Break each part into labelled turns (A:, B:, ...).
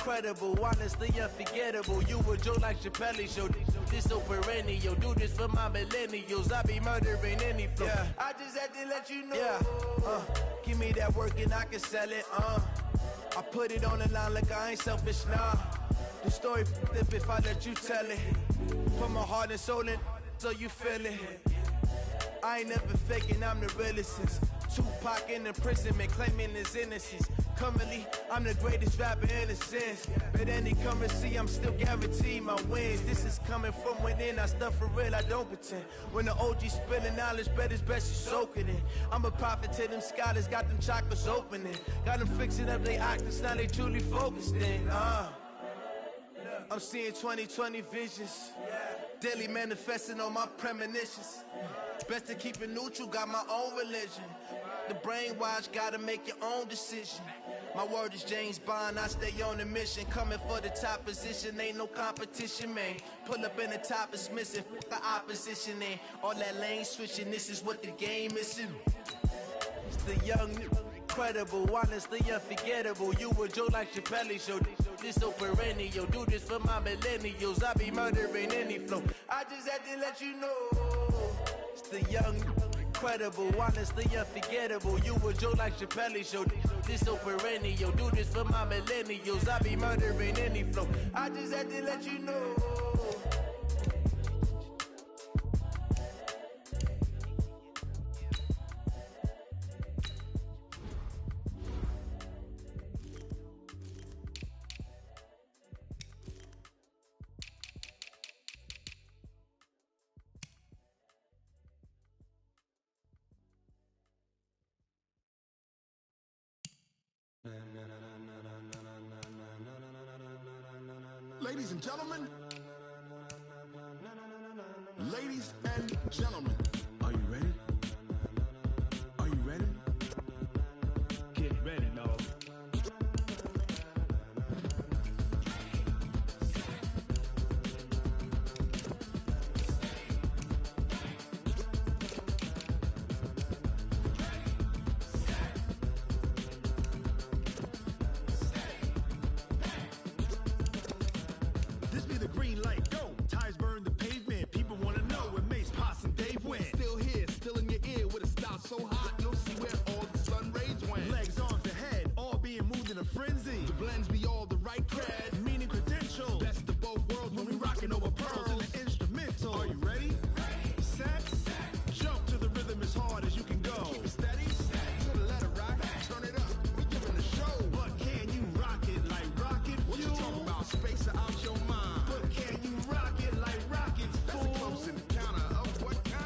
A: incredible, honestly unforgettable. You a joke like Chappelle show. This so perennial, do this for my millennials. I be murdering any flow. Yeah. I just had to let you know. Yeah. Give me that work and I can sell it. I put it on the line like I ain't selfish, nah. The story flip if I let you tell it. Put my heart and soul in so you feel it. I ain't never faking, I'm the realest since Tupac in imprisonment, claiming his innocence. Currently, I'm the greatest rapper in a sense. But any currency, I'm still guaranteed my wins. This is coming from within, I stuff for real, I don't pretend. When the OG spilling knowledge, bet it's best you soak it in. I'm a prophet to them scholars, got them chakras opening. Got them fixing up they octaves, now they truly focused in. I'm seeing 2020 visions. Daily manifesting on my premonitions. Best to keep it neutral, got my own religion. The brainwash, gotta make your own decision. My word is James Bond, I stay on a mission. Coming for the top position, ain't no competition, man. Pull up in the top is missing, the opposition ain't. All that lane switching, this is what the game is. It's the young, incredible, honestly unforgettable. You a joke like Chappelle show. This so perennial, do this for my millennials. I be murdering any flow. I just had to let you know. It's the young, incredible, honestly unforgettable. You a joke like Chappelle show. This so perennial, do this for my millennials. I be murdering any flow. I just had to let you know.
B: Ladies and gentlemen, ladies and gentlemen, are you ready? Are you ready? Get ready, dog. This be the green light, go. Tires burn the pavement. People wanna know where Mace, Posse, and Dave went. Still here, still in your ear with a style so hot, you'll see where all the sun rays went. Legs, arms, and head, all being moved in a frenzy. The blends be all the right cred, meaning credential. Best of both worlds when we rockin' over pearls in the instrumental. Are you ready? Set, jump to the rhythm as hard as you can go. Keep it steady, to the letter rock, turn it up. We giving a show. But can you rock it like rocket fuel? What you talking about? Space out your mind. But can you rock it like rockets, fool? That's a close encounter of what kind?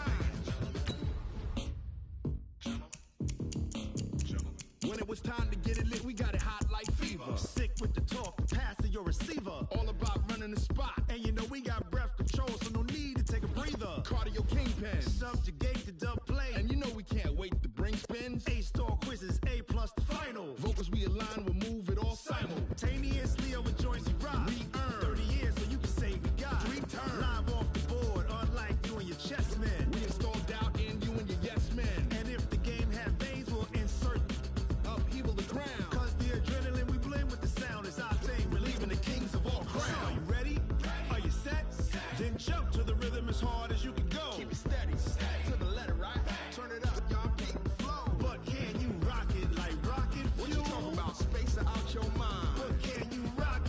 B: When it was time to get it lit, we got it hot like fever. Sick with the talk, the pass to your receiver. All about running the spot. And you know we got breath control, so no need to take a breather. Cardio kingpin, subjugate the dub play. And you know we can't wait to bring spins. A-star quizzes, A+ the final. Vocals we align, we'll move it all simultaneously over joints we rock. We earn 30 years, so you can say we got 3 turns. Live off the board, unlike you and your chess men. We install doubt in you and your yes men. And if the game had veins, we'll insert upheaval the ground. Cause the adrenaline we blend with the sound is our thing, relieving the kings of all crowns. So are you ready? Are you set? Then jump to the rhythm as hard as you can go. Keep it steady, to the letter right. Turn it up, y'all keep the flow. But can you rock it like rocket fuel? What you talking about? Space out your mind. But can you rock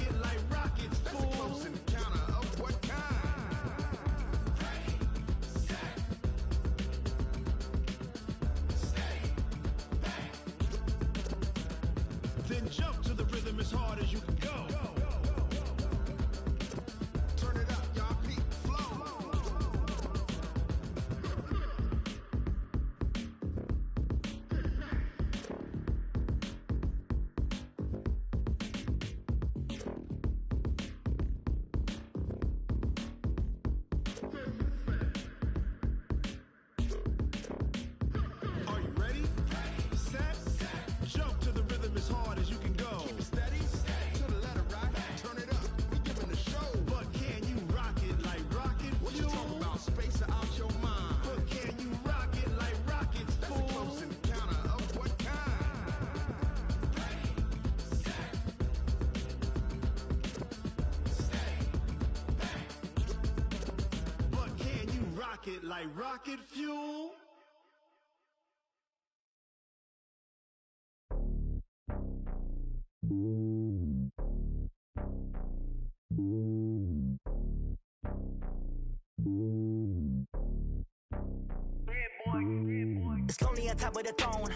B: it like rocket fuel.
C: It's lonely on top of the throne.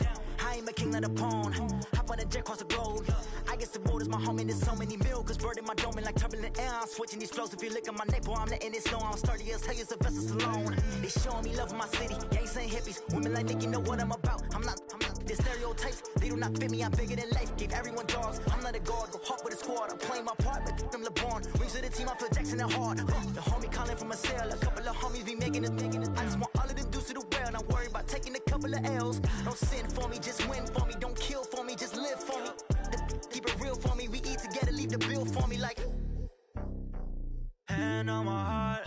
C: I ain't a king of the pawn. Hop on a jet across the globe. I guess the road is my home and there's so many miracles burning my dome like turbulent air. I'm switching these flows. If you look at my neck, boy, I'm letting it snow. I'm sturdy as hell, as a vessel alone. They showing me love in my city. Gangs ain't hippies. Women like Nicky know what I'm about. I'm not the stereotypes. They do not fit me. I'm bigger than life. Gave everyone dogs. I'm not a guard. Go hard with a squad. I'm playing my part, but them LeBron. Rings to the team. I feel Jackson and hard. The homie calling from a cell. A couple of homies be making it. I just want all of them dudes to the well. Not worry about taking a couple of L's. Don't sin for me, just win for me. Don't kill for me, just live for me. Keep it real for me. We eat together, leave the bill for me like. Hand on my heart,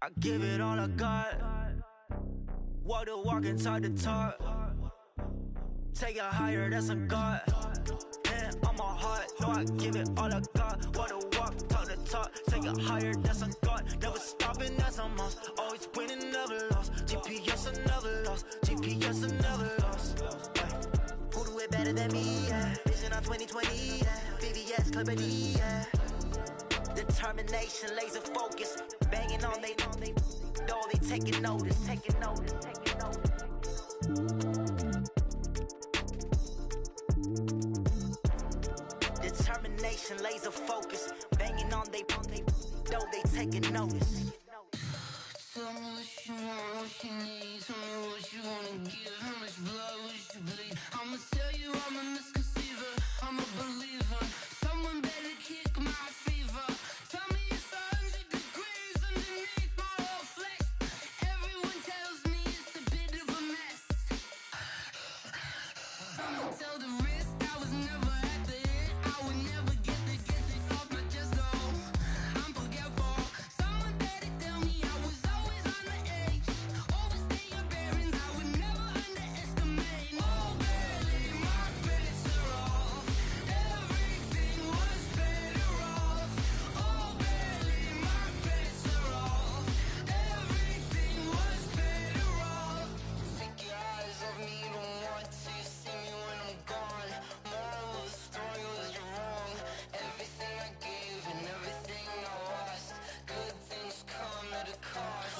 C: I give it all I got. Walk the walk and talk the talk. Take it higher, that's a God. Hand on my heart, no, I give it all I got. Walk the walk, talk the talk. Take it higher, that's a God. Never stopping, that's a must. Always winning, never lost. GPS, I never lost. GPS, I never lost. Who do it better than me? Yeah. Vision on 2020. Yeah. VVS, Clippity. Yeah. Determination, laser focus. Banging on they door, they taking notice. Taking notice. Taking notice. Determination, laser focus. Banging on they door, they taking notice.
D: Tell me what you want, what you need. Tell me what you wanna give. How much blood would you bleed? I'ma tell you I'm a misconceiver. I'm a believer. Someone better kick my fever. Tell me it's 100 degrees underneath my whole flesh. Everyone tells me it's a bit of a mess. I'ma tell the risk I was never at the end. I would never get it off my chest though. I'm forgetful. Someone better tell me I was always on the edge. Overstay your bearings, I would never underestimate. Oh, barely, my bets are off. Everything was better off. Oh, barely, my bets are off. Everything was better off. Take your eyes off me, don't want to see me when I'm gone. Moral of the story was you're wrong. Everything I gave and everything I lost. Good things come at a cost.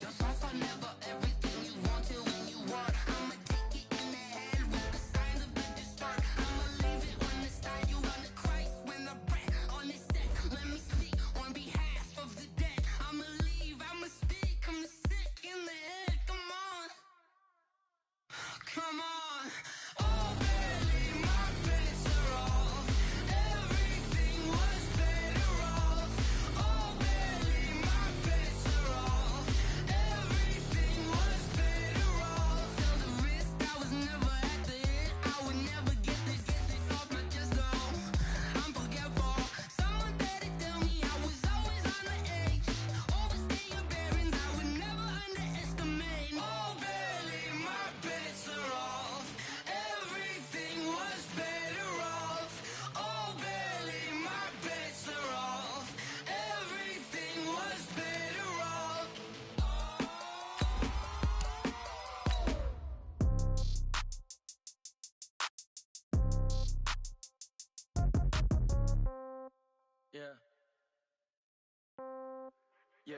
D: Your thoughts are never everything you want till when you want. I'ma take it in the head with the signs of the distort. I'ma leave it on the side. You on the Christ when the breath on the set. Let me speak on behalf of the dead. I'ma leave, I'ma speak. I'm sick in the head. Come on. Come on. Oh, barely, my bets are off. Everything was better off. Oh, barely, my bets are off. Everything was better off. Tell the risk I was never at the end. I would never get it off my chest though. I'm forgetful. Someone better tell me I was always on the edge. Overstay your bearings, I would never underestimate. Oh, barely, my bets are off. Everything was better off. Oh, barely, my bets are off. Everything was better off.
C: Yeah. Yeah.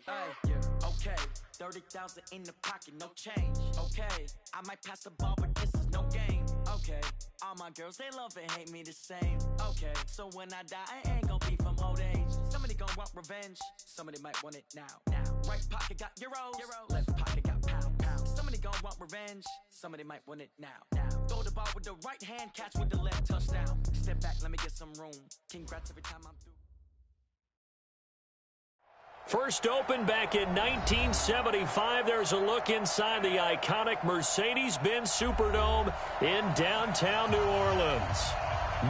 C: Hey, yeah. Okay. 30,000 in the pocket, no change. Okay. I might pass the ball, but this is no game. Okay. All my girls, they love and hate me the same. Okay. So when I die, I ain't gon' be from old age. Somebody gon' want revenge. Somebody might want it now. Right pocket got euros. Left pocket got pound. Somebody gon' want revenge. Somebody might want it now. Throw the ball with the right hand, catch with the left, touchdown. Step back, let me get some room. Congrats every time I'm through.
E: First opened back in 1975. There's a look inside the iconic Mercedes-Benz Superdome in downtown New Orleans.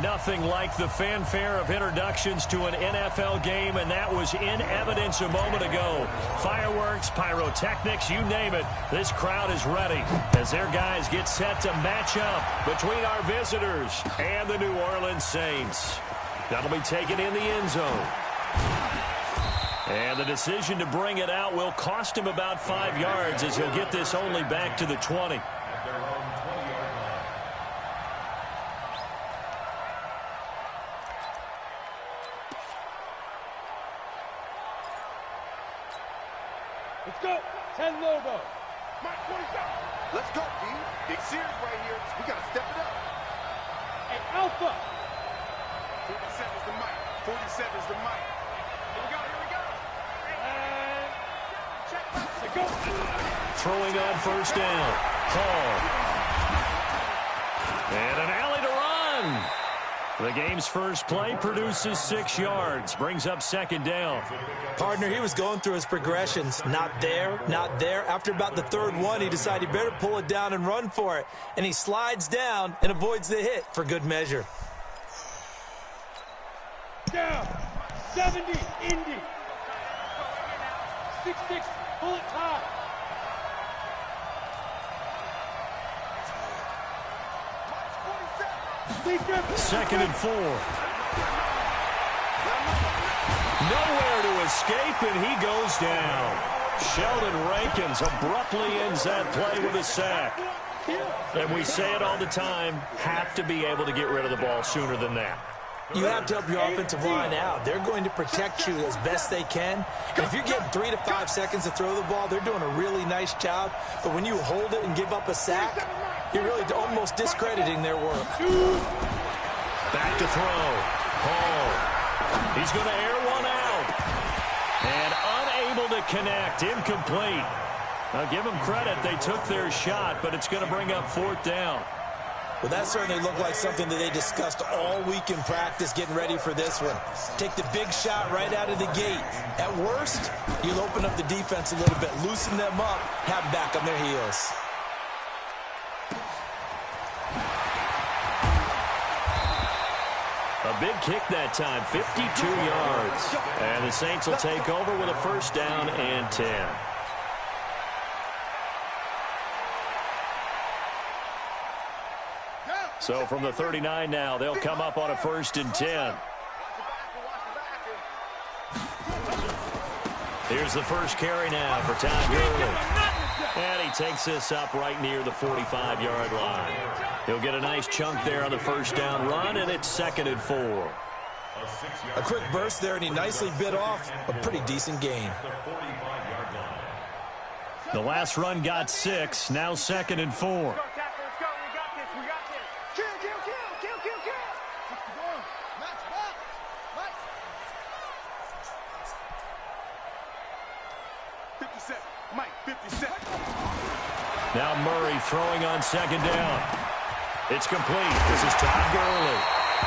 E: Nothing like the fanfare of introductions to an NFL game, and that was in evidence a moment ago. Fireworks, pyrotechnics, you name it. This crowd is ready as their guys get set to match up between our visitors and the New Orleans Saints. That'll be taken in the end zone. And the decision to bring it out will cost him about 5 yards as he'll get this only back to the 20.
F: Let's go. 10 logo.
B: Mike, 47. Let's go, D. Big series right here. We got to step it up.
F: Hey, Alpha.
B: 47 is the mic. 47 is the mic. Here we go, here we go.
F: And check back. Let's go.
E: Throwing on first down. Hall. And an alley to run. The game's first play produces 6 yards. Brings up second down.
G: Partner, he was going through his progressions. Not there, not there. After about the third one, he decided he better pull it down and run for it. And he slides down and avoids the hit for good measure.
F: Down. 70. Indy. 6-6. Bullet high.
E: Second and 4. Nowhere to escape, and he goes down. Sheldon Rankins abruptly ends that play with a sack. And we say it all the time, have to be able to get rid of the ball sooner than that.
G: You have to help your offensive line out. They're going to protect you as best they can. And if you're getting 3 to 5 seconds to throw the ball, they're doing a really nice job. But when you hold it and give up a sack, you're really almost discrediting their work.
E: Back to throw. Hall. He's going to air one out. And unable to connect. Incomplete. Now give them credit. They took their shot, but it's going to bring up fourth down.
G: Well, that certainly looked like something that they discussed all week in practice getting ready for this one. Take the big shot right out of the gate. At worst, you'll open up the defense a little bit, loosen them up, have them back on their heels.
E: A big kick that time, 52 yards. And the Saints will take over with a first down and 10. So from the 39 now, they'll come up on a first and 10. Here's the first carry now for Todd Gurley. And he takes this up right near the 45-yard line. He'll get a nice chunk there on the first down run, and it's second and 4.
G: A quick burst there, and he nicely bit off a pretty decent gain.
E: The last run got 6, now second and 4. Now Murray throwing on second down. It's complete. This is Todd Gurley.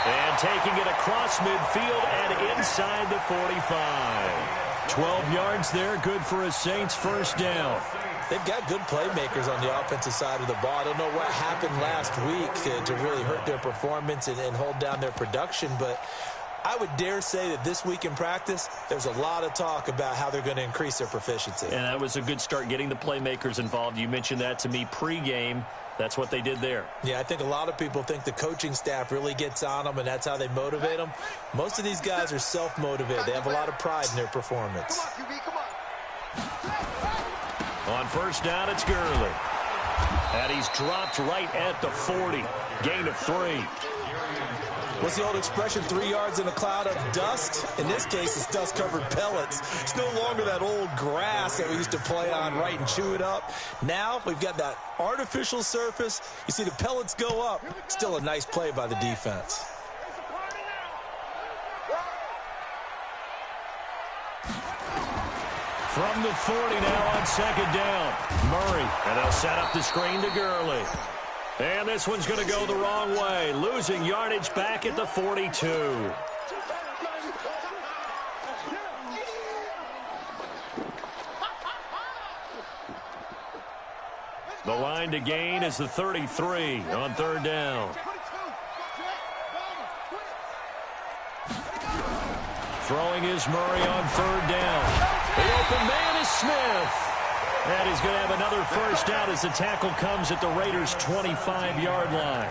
E: And taking it across midfield and inside the 45. 12 yards there, good for a Saints first down.
G: They've got good playmakers on the offensive side of the ball. I don't know what happened last week to really hurt their performance and hold down their production, but I would dare say that this week in practice, there's a lot of talk about how they're going to increase their proficiency.
E: And that was a good start, getting the playmakers involved. You mentioned that to me pregame. That's what they did there.
G: Yeah, I think a lot of people think the coaching staff really gets on them, and that's how they motivate them. Most of these guys are self-motivated. They have a lot of pride in their performance.
E: On first down, it's Gurley. And he's dropped right at the 40. Gain of 3.
G: What's the old expression, 3 yards in a cloud of dust? In this case, it's dust-covered pellets. It's no longer that old grass that we used to play on, right, and chew it up. Now we've got that artificial surface. You see the pellets go up. Still a nice play by the defense.
E: From the 40 now on second down. Murray, and they'll set up the screen to Gurley. And this one's going to go the wrong way, losing yardage back at the 42. The line to gain is the 33 on third down. Throwing is Murray on third down. The open man is Smith. And he's going to have another first down as the tackle comes at the Raiders' 25-yard line.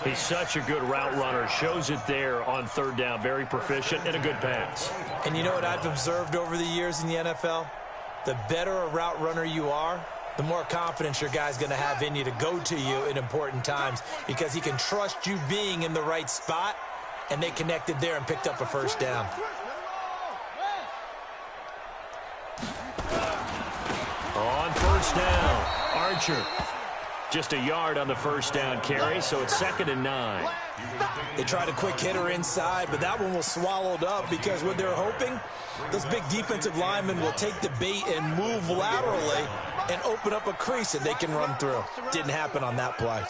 E: He's such a good route runner. Shows it there on third down. Very proficient and a good pass.
G: And you know what I've observed over the years in the NFL? The better a route runner you are, the more confidence your guy's going to have in you to go to you in important times because he can trust you being in the right spot, and they connected there and picked up a first down.
E: On first down, Archer. Just a yard on the first down carry, so it's 2nd and 9.
G: They tried a quick hitter inside, but that one was swallowed up because what they're hoping, those big defensive linemen will take the bait and move laterally and open up a crease that they can run through. Didn't happen on that play.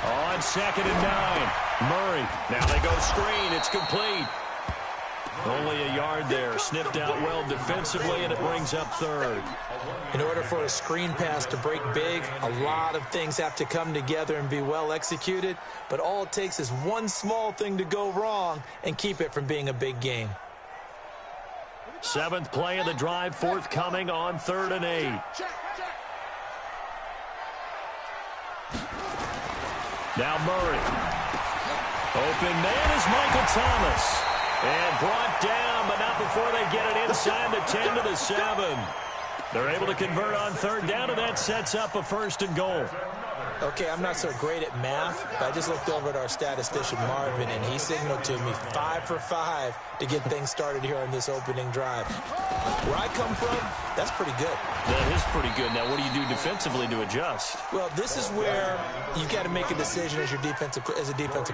E: On 2nd and 9, Murray. Now they go screen. It's complete. Only a yard there. Sniffed out well defensively, and it brings up 3rd.
G: In order for a screen pass to break big, a lot of things have to come together and be well executed, but all it takes is one small thing to go wrong and keep it from being a big game.
E: 7th play of the drive, forthcoming on 3rd and 8. Now Murray. Open man is Michael Thomas. And brought down, but not before they get it inside the 10 to the 7. They're able to convert on 3rd down, and that sets up a 1st and goal.
G: Okay, I'm not so great at math, but I just looked over at our statistician, Marvin, and he signaled to me 5 for 5 to get things started here on this opening drive. Where I come from, that's pretty good.
E: That is pretty good. Now, what do you do defensively to adjust?
G: Well, this is where you've got to make a decision as a defensive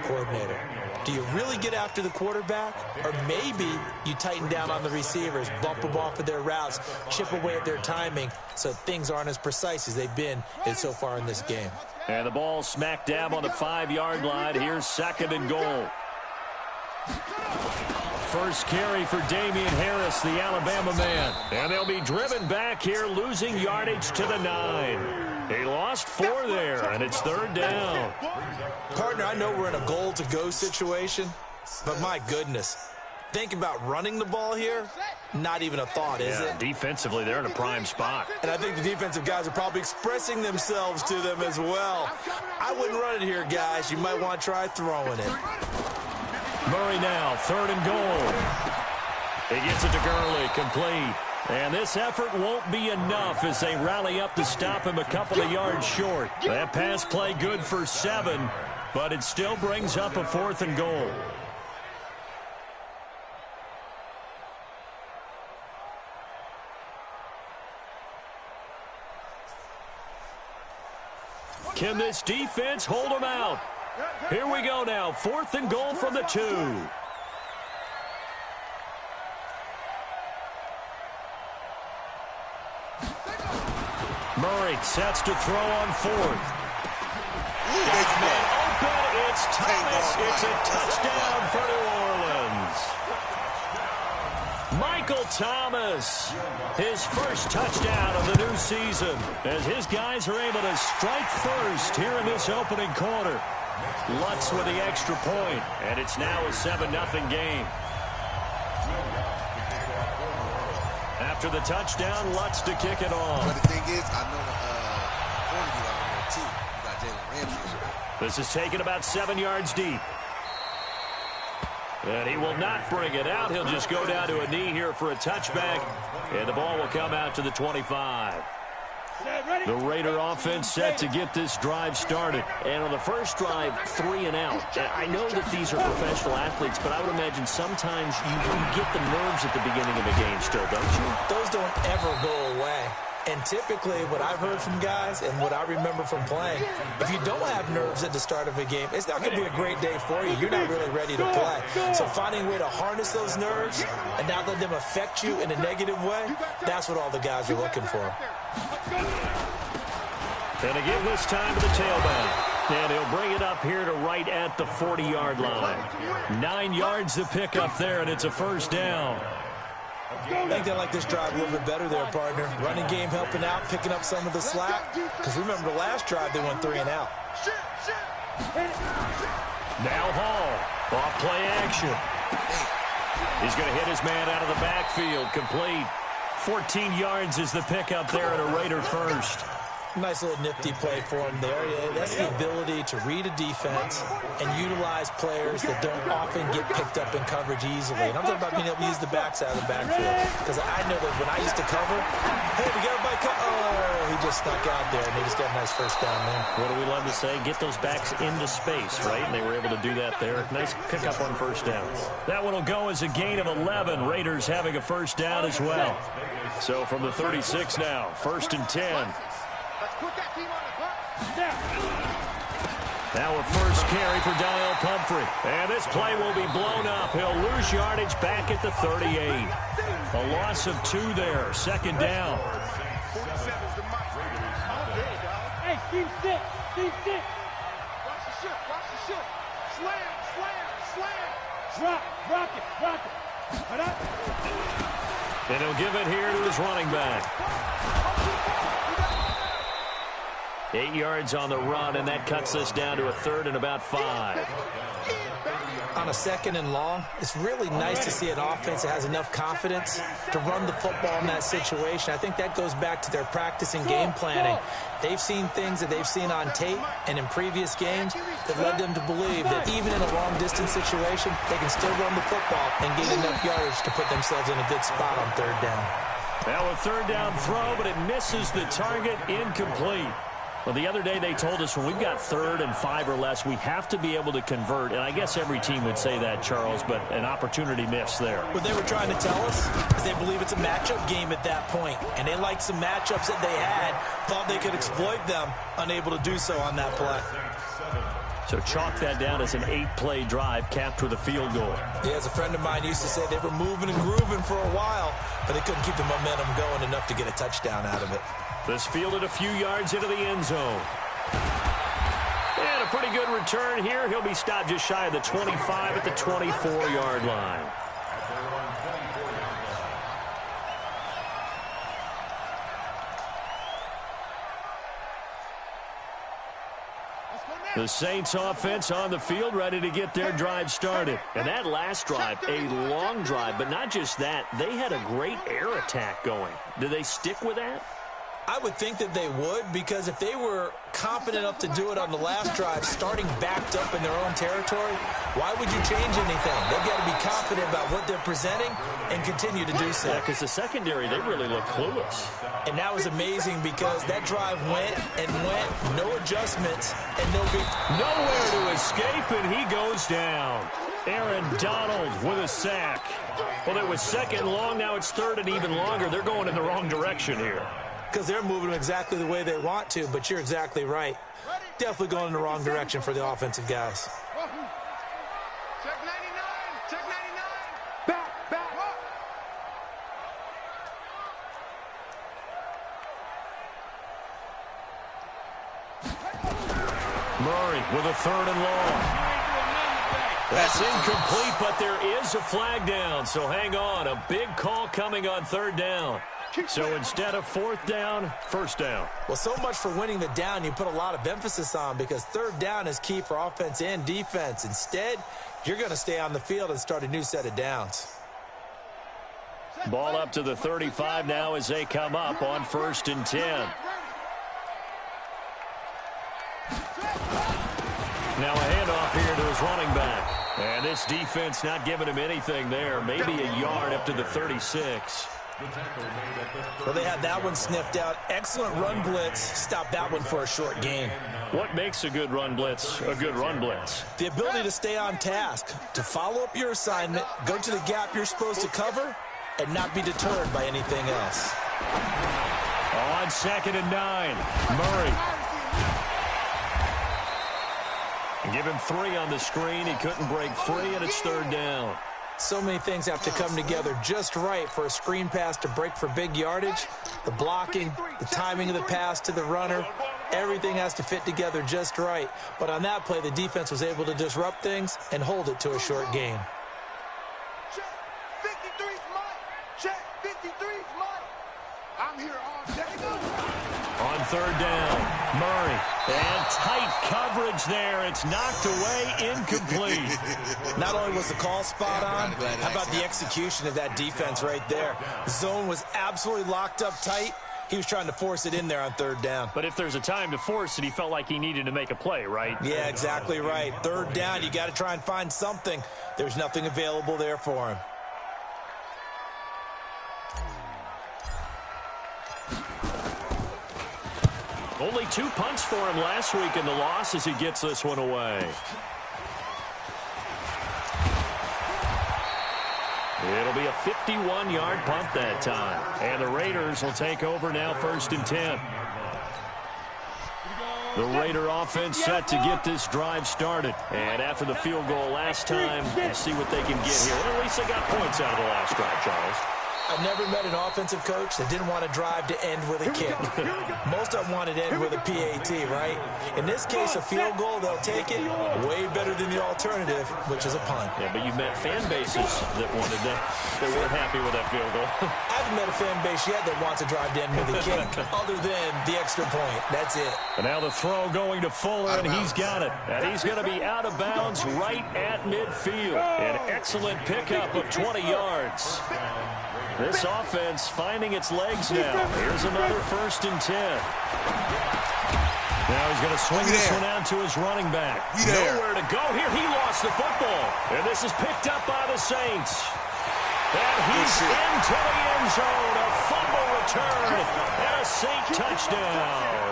G: coordinator. Do you really get after the quarterback? Or maybe you tighten down on the receivers, bump them off of their routes, chip away at their timing so things aren't as precise as they've been so far in this game.
E: And the ball smack dab on the 5-yard line. Here's 2nd and goal. First carry for Damian Harris, the Alabama man. And they'll be driven back here, losing yardage to the 9. He lost 4 there, and it's 3rd down.
G: Partner, I know we're in a goal-to-go situation, but my goodness, think about running the ball here, not even a thought, is it?
E: Defensively, they're in a prime spot.
G: And I think the defensive guys are probably expressing themselves to them as well. I wouldn't run it here, guys. You might want to try throwing it.
E: Murray now, 3rd and goal. He gets it to Gurley, complete. And this effort won't be enough as they rally up to stop him a couple of yards short. That pass play good for 7, but it still brings up a 4th and goal. Can this defense hold them out? Here we go now, 4th and goal from the 2. Murray sets to throw on 4th. Got man open. It's Thomas. It's a touchdown for New Orleans. Michael Thomas, his first touchdown of the new season, as his guys are able to strike first here in this opening quarter. Lutz with the extra point, and it's now a 7-0 game. After the touchdown, Lutz to kick it off.
H: But the thing is, I know the corner get over there too. You got Jalen Ramsey.
E: This is taken about 7 yards deep. And he will not bring it out. He'll just go down to a knee here for a touchback, and the ball will come out to the 25. The Raider offense set to get this drive started. And on the first drive, 3 and out. I know that these are professional athletes, but I would imagine sometimes you get the nerves at the beginning of a game still, don't you?
G: Those don't ever go away. And typically, what I've heard from guys and what I remember from playing, if you don't have nerves at the start of a game, it's not going to be a great day for you. You're not really ready to play. So finding a way to harness those nerves and not let them affect you in a negative way, that's what all the guys are looking for.
E: And to give this time to the tailback. And he'll bring it up here to right at the 40-yard line. 9 yards to pick up there, and it's a first down.
G: I think they like this drive a little bit better there, partner. Running game helping out, picking up some of the slack. Because remember, the last drive, they went 3 and out.
E: Now Hall, off play action. He's going to hit his man out of the backfield, complete. 14 yards is the pickup there at a Raider first.
G: Nice little nifty play for him there. Yeah, that's the ability to read a defense and utilize players that don't often get picked up in coverage easily. And I'm talking about being able to use the backside of the backfield. Because I know that when I used to cover, hey, we got everybody oh, he just snuck out there, and he just got a nice first down there.
E: What do we love to say? Get those backs into space, right? And they were able to do that there. Nice pickup on first downs. That one will go as a gain of 11. Raiders having a first down as well. So from the 36 now, 1st and 10. Now a first carry for Daniel Pumphrey. And this play will be blown up. He'll lose yardage back at the 38. A loss of 2 there. 2nd down.
F: Hey, Steve, sit. Steve, sit.
B: Watch the shit. Watch the shit. Slam, slam, slam.
F: Rock it. Right up.
E: And he'll give it here to his running back. 8 yards on the run, and that cuts us down to a 3rd and about 5.
G: On a 2nd and long, it's really nice to see an offense that has enough confidence to run the football in that situation. I think that goes back to their practice and game planning. They've seen things that they've seen on tape and in previous games that led them to believe that even in a long-distance situation, they can still run the football and gain enough yardage to put themselves in a good spot on 3rd down.
E: Now a 3rd down throw, but it misses the target, incomplete. Well, the other day they told us when we've got 3rd and 5 or less, we have to be able to convert. And I guess every team would say that, Charles, but an opportunity missed there.
G: What they were trying to tell us is they believe it's a matchup game at that point. And they liked some matchups that they had, thought they could exploit them, unable to do so on that play.
E: So chalk that down as an 8-play drive capped with a field goal.
G: Yeah, as a friend of mine used to say, they were moving and grooving for a while, but they couldn't keep the momentum going enough to get a touchdown out of it.
E: This fielded a few yards into the end zone. And a pretty good return here. He'll be stopped just shy of the 25 at the 24-yard line. The Saints offense on the field, ready to get their drive started. And that last drive, a long drive, but not just that. They had a great air attack going. Do they stick with that?
G: I would think that they would, because if they were confident enough to do it on the last drive, starting backed up in their own territory, why would you change anything? They've got to be confident about what they're presenting and continue to do so.
E: Yeah, because the secondary, they really look clueless.
G: And that was amazing because that drive went and went, no adjustments, and
E: nowhere to escape, and he goes down. Aaron Donald with a sack. Well, it was 2nd long, now it's 3rd and even longer. They're going in the wrong direction here.
G: Because they're moving exactly the way they want to, but you're exactly right. Definitely going in the wrong direction for the offensive guys.
B: Check 99. Check 99. Back.
E: Murray with a 3rd and long. That's incomplete, but there is a flag down, so hang on. A big call coming on 3rd down. So instead of 4th down, 1st down.
G: Well, so much for winning the down you put a lot of emphasis on, because 3rd down is key for offense and defense. Instead, you're going to stay on the field and start a new set of downs.
E: Ball up to the 35 now as they come up on 1st and 10. Now a handoff here to his running back. And this defense not giving him anything there. Maybe a yard up to the 36.
G: Well, they had that one sniffed out. Excellent run blitz. Stop that one for a short gain.
E: What makes a good run blitz a good run blitz?
G: The ability to stay on task, to follow up your assignment, go to the gap you're supposed to cover, and not be deterred by anything else.
E: On 2nd and 9, Murray. Give him 3 on the screen. He couldn't break free, and it's 3rd down.
G: So many things have to come together just right for a screen pass to break for big yardage. The blocking, the timing of the pass to the runner, everything has to fit together just right. But on that play, the defense was able to disrupt things and hold it to a short gain.
B: Check 53's Mike. Check 53's Mike. I'm here all day.
E: On 3rd down, Murray. And tight coverage there. It's knocked away, incomplete.
G: Not only was the call spot on, how about the execution of that defense right there? The zone was absolutely locked up tight, He was trying to force it in there on third down.
E: But if there's a time to force it, he felt like he needed to make a play, right?
G: Yeah, exactly right. Third down, you got to try and find something. There's nothing available there for him.
E: Only 2 punts for him last week in the loss as he gets this one away. It'll be a 51-yard punt that time. And the Raiders will take over now, 1st and 10. The Raider offense set to get this drive started. And after the field goal last time, we'll see what they can get here. Well, at least they got points out of the last drive, Charles.
G: I've never met an offensive coach that didn't want to drive to end with a kick. Most of them wanted to end with a PAT, right? In this case, a field goal, they'll take it way better than the alternative, which is a punt.
E: Yeah, but you've met fan bases that wanted that. They weren't happy with that field goal.
G: I haven't met a fan base yet that wants to drive to end with a kick, other than the extra point. That's it.
E: And now the throw going to Fuller, and he's got it. And he's going to be out of bounds right at midfield. An excellent pickup of 20 yards. This offense finding its legs now. Here's another 1st and 10. Now he's going to swing this one out to his running back. Nowhere to go here. He lost the football. And this is picked up by the Saints. And he's into the end zone. A fumble return and a Saint touchdown.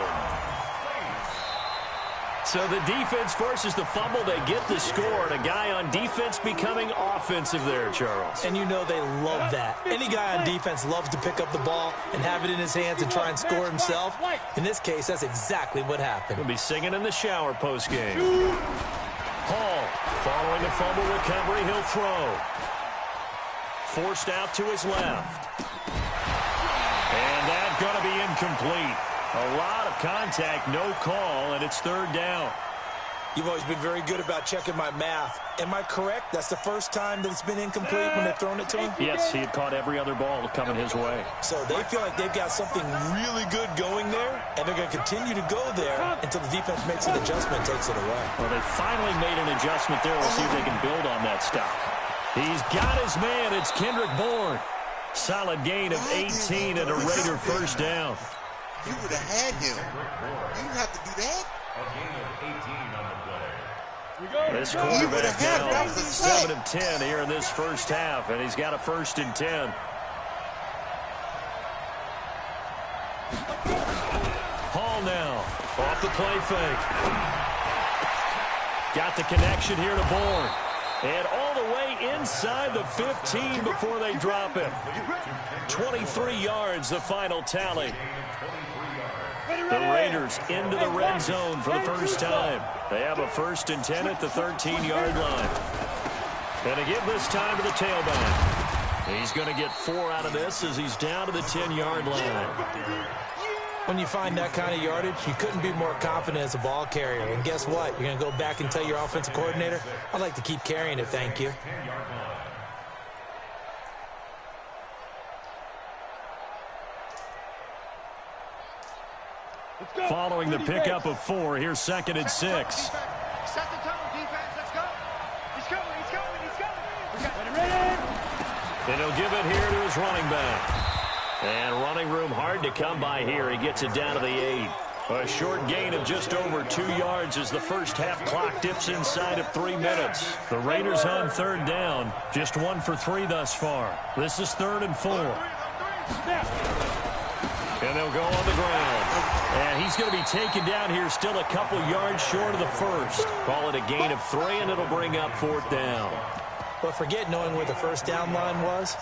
E: So the defense forces the fumble. They get the score, and a guy on defense becoming offensive there, Charles.
G: And you know they love that. Any guy on defense loves to pick up the ball and have it in his hands and try and score himself. In this case, that's exactly what happened.
E: He'll be singing in the shower postgame. Hall, following the fumble recovery, he'll throw. Forced out to his left. And that's going to be incomplete. A lot of contact, no call, and it's 3rd down.
G: You've always been very good about checking my math. Am I correct? That's the first time that it's been incomplete when they've thrown it to him?
E: Yes, he had caught every other ball coming his way.
G: So they feel like they've got something really good going there, and they're going to continue to go there until the defense makes an adjustment and takes it away.
E: Well, they finally made an adjustment there. We'll see if they can build on that stop. He's got his man. It's Kendrick Bourne. Solid gain of 18 and a Raider 1st down.
H: You would have had him. You didn't have to do that.
E: This quarterback now 7 of 10 here in this first half, and he's got a 1st and 10. Hall now off the play fake. Got the connection here to Bourne. And all the way inside the 15 before they drop him. 23 yards, the final tally. The Raiders into the red zone for the first time. They have a 1st and 10 at the 13-yard line. And again this time to the tailback. He's going to get 4 out of this as he's down to the 10-yard line.
G: When you find that kind of yardage, you couldn't be more confident as a ball carrier. And guess what? You're going to go back and tell your offensive coordinator, I'd like to keep carrying it, thank you.
E: Following the pickup of 4, here's 2nd and 6.
F: Set the tone, defense. Let's go. He's going. We got it ready.
E: And he'll give it here to his running back. And running room hard to come by here. He gets it down to the 8. A short gain of just over 2 yards as the first half clock dips inside of 3 minutes. The Raiders on 3rd down. Just 1 for 3 thus far. This is 3rd and 4. And they'll go on the ground. And he's going to be taken down here still a couple yards short of the first. Call it a gain of 3, and it'll bring up 4th down.
G: But forget knowing where the first down line was.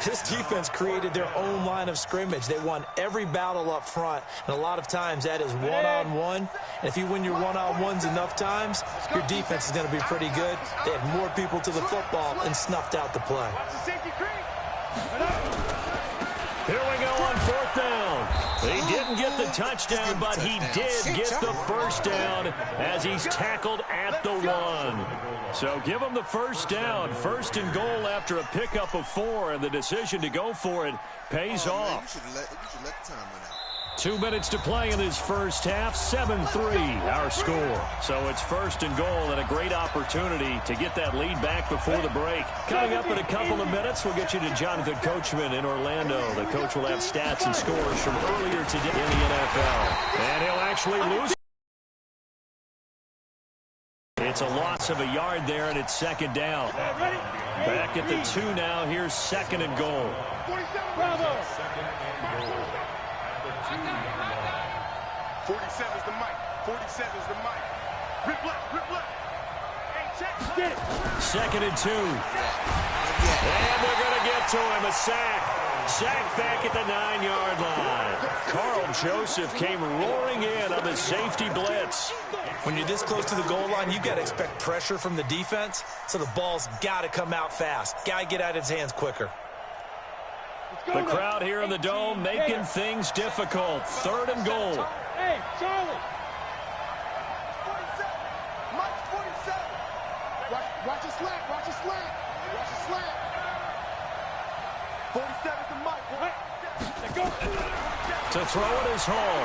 G: This defense created their own line of scrimmage. They won every battle up front, and a lot of times that is one-on-one. And if you win your one-on-ones enough times, your defense is going to be pretty good. They had more people to the football and snuffed out the play.
E: Here we go on 4th down. He didn't get the touchdown, but he did get the first down as he's tackled at the 1. So give him the first down. 1st and goal after a pickup of 4, and the decision to go for it pays off.
H: You should let the time run out.
E: 2 minutes to play in this first half, 7-3 our score. So it's first and goal and a great opportunity to get that lead back before the break. Coming up in a couple of minutes, we'll get you to Jonathan Coachman in Orlando. The coach will have stats and scores from earlier today in the NFL. And he'll actually lose. It's a loss of a yard there, and it's second down. Back at the 2 now. Here's second and goal.
B: 47 is the mic. 47 is the mic. Rip left. Hey, check.
E: Second and 2. And they're going to get to him. A sack. Sack back at the 9-yard line. Carl Joseph came roaring in on the safety blitz.
G: When you're this close to the goal line, you've got to expect pressure from the defense, so the ball's got to come out fast. Got to get out of his hands quicker.
E: The crowd here in the Dome making things difficult. Third and goal.
B: Hey, Charlie. 47. Mike 47. Watch your slack. 47 to Mike.
E: To throw it is Hall.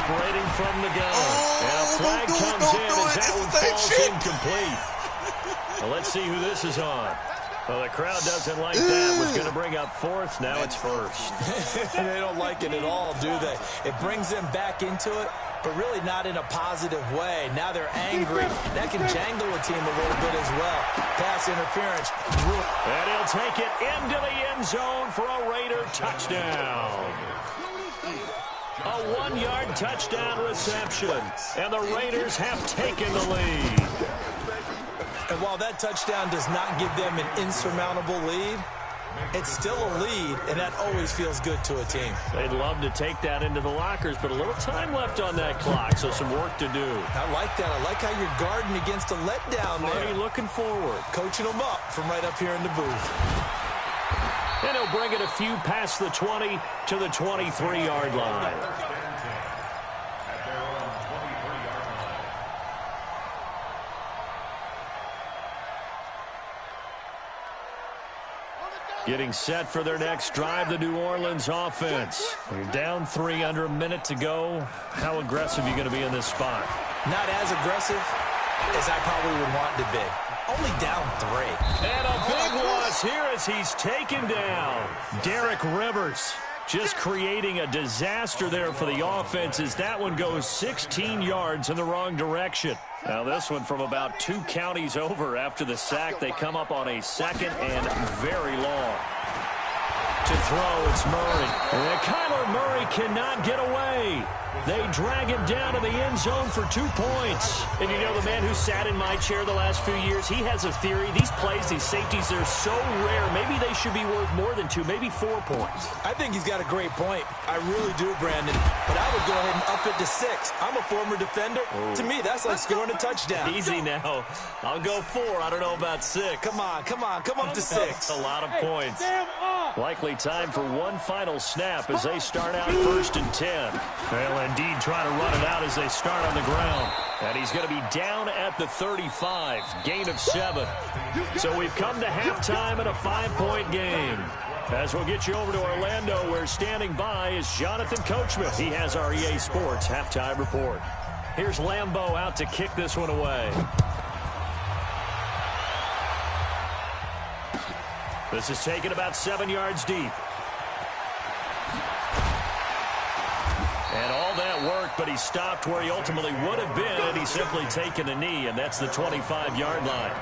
E: Operating from the gun. And a flag comes in as that one falls incomplete. Well, let's see who this is on. Well, the crowd doesn't like that. Was going to bring up fourth. Now it's first.
G: They don't like it at all, do they? It brings them back into it, but really not in a positive way. Now they're angry. That can jangle a team a little bit as well. Pass interference.
E: And he'll take it into the end zone for a Raider touchdown. A 1-yard touchdown reception. And the Raiders have taken the lead.
G: And while that touchdown does not give them an insurmountable lead, it's still a lead, and that always feels good to a team.
E: They'd love to take that into the lockers, but a little time left on that clock, so some work to do.
G: I like that. I like how you're guarding against a letdown there.
E: Marty looking forward.
G: Coaching them up from right up here in the booth.
E: And he'll bring it a few past the 20 to the 23-yard line. Getting set for their next drive, the New Orleans offense. You're down 3 under a minute to go. How aggressive are you going to be in this spot?
G: Not as aggressive as I probably would want to be. Only down 3.
E: And a big loss here as he's taken down. Derek Rivers just creating a disaster there for the offense as that one goes 16 yards in the wrong direction. Now this one from about 2 counties over after the sack. They come up on a second and very long. To throw, it's Murray. And Kyler Murray cannot get away. They drag him down to the end zone for 2 points. And you know, the man who sat in my chair the last few years, he has a theory. These plays, these safeties, they're so rare. Maybe they should be worth more than 2, maybe 4 points.
G: I think he's got a great point. I really do, Brandon. But I would go ahead and up it to 6. I'm a former defender. Oh. To me, that's like scoring a touchdown.
E: Easy now. I'll go 4. I don't know about 6.
G: Come on. Come up to 6.
E: That's a lot of points. Likely time for one final snap as they start out 1st and 10. They'll indeed try to run it out as they start on the ground. And he's going to be down at the 35. Gain of 7. So we've come to halftime in a 5-point game. As we'll get you over to Orlando, where standing by is Jonathan Coachman. He has our EA Sports halftime report. Here's Lambeau out to kick this one away. This is taken about 7 yards deep. And all that work, but he stopped where he ultimately would have been, and he's simply taken a knee, and that's the 25-yard line.